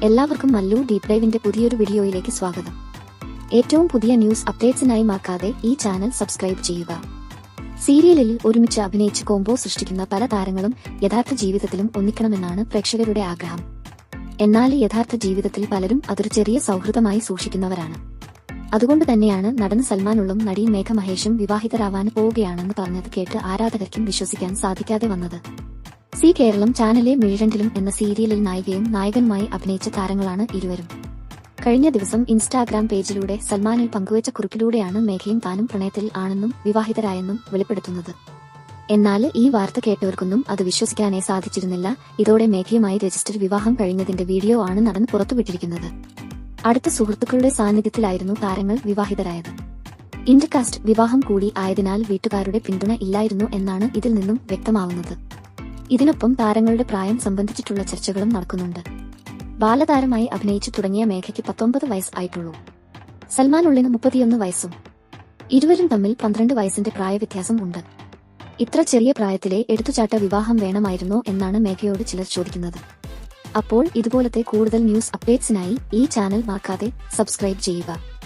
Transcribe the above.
എല്ലാവർക്കും മല്ലു ഡീപ് ഡൈവിന്റെ പുതിയൊരു വീഡിയോയിലേക്ക് സ്വാഗതം. ഏറ്റവും പുതിയ ന്യൂസ് അപ്ഡേറ്റ്സിനായി മറക്കാതെ ഈ ചാനൽ സബ്സ്ക്രൈബ് ചെയ്യുക. സീരിയലിൽ ഒരുമിച്ച് അഭിനയിച്ച് കോംബോ സൃഷ്ടിക്കുന്ന പല താരങ്ങളും യഥാർത്ഥ ജീവിതത്തിലും ഒന്നിക്കണമെന്നാണ് പ്രേക്ഷകരുടെ ആഗ്രഹം. എന്നാൽ യഥാർത്ഥ ജീവിതത്തിൽ പലരും അതൊരു ചെറിയ സൗഹൃദമായി സൂക്ഷിക്കുന്നവരാണ്. അതുകൊണ്ട് തന്നെയാണ് നടൻ സൽമാനുള്ളും നടി മേഘ മഹേഷും വിവാഹിതരാവാൻ പോവുകയാണെന്ന് പറഞ്ഞത് കേട്ട് ആരാധകർക്കും വിശ്വസിക്കാൻ സാധിക്കാതെ വന്നത്. സി കേരളം ചാനലിലെ മിഴിരണ്ടിലും എന്ന സീരിയലിൽ നായികയും നായകനുമായി അഭിനയിച്ച താരങ്ങളാണ് ഇരുവരും. കഴിഞ്ഞ ദിവസം ഇൻസ്റ്റാഗ്രാം പേജിലൂടെ സൽമാനിൽ പങ്കുവച്ച കുറിപ്പിലൂടെയാണ് മേഘയും താനും പ്രണയത്തിൽ ആണെന്നും വിവാഹിതരായെന്നും വെളിപ്പെടുത്തുന്നത്. എന്നാൽ ഈ വാർത്ത കേട്ടവർക്കൊന്നും അത് വിശ്വസിക്കാനേ സാധിച്ചിരുന്നില്ല. ഇതോടെ മേഘയുമായി രജിസ്റ്റർ വിവാഹം കഴിഞ്ഞതിന്റെ വീഡിയോ ആണ് നടൻ പുറത്തുവിട്ടിരിക്കുന്നത്. അടുത്ത സുഹൃത്തുക്കളുടെ സാന്നിധ്യത്തിലായിരുന്നു താരങ്ങൾ വിവാഹിതരായത്. ഇന്റർകാസ്റ്റ് വിവാഹം കൂടി ആയതിനാൽ വീട്ടുകാരുടെ പിന്തുണ ഇല്ലായിരുന്നു എന്നാണ് ഇതിൽ നിന്നും വ്യക്തമാവുന്നത്. ഇതിനൊപ്പം താരങ്ങളുടെ പ്രായം സംബന്ധിച്ചിട്ടുള്ള ചർച്ചകളും നടക്കുന്നുണ്ട്. ബാലതാരമായി അഭിനയിച്ചു തുടങ്ങിയ മേഘയ്ക്ക് 19 വയസ്സ് ആയിട്ടുള്ളൂ. സൽമാനുള്ളിന് 31 വയസ്സും. ഇരുവരും തമ്മിൽ 12 വയസ്സിന്റെ പ്രായവ്യത്യാസം ഉണ്ട്. ഇത്ര ചെറിയ പ്രായത്തിലെ എടുത്തുചാട്ട വിവാഹം വേണമായിരുന്നോ എന്നാണ് മേഘയോട് ചിലർ ചോദിക്കുന്നത്. അപ്പോൾ ഇതുപോലത്തെ കൂടുതൽ ന്യൂസ് അപ്ഡേറ്റ്സിനായി ഈ ചാനൽ മറക്കാതെ സബ്സ്ക്രൈബ് ചെയ്യുക.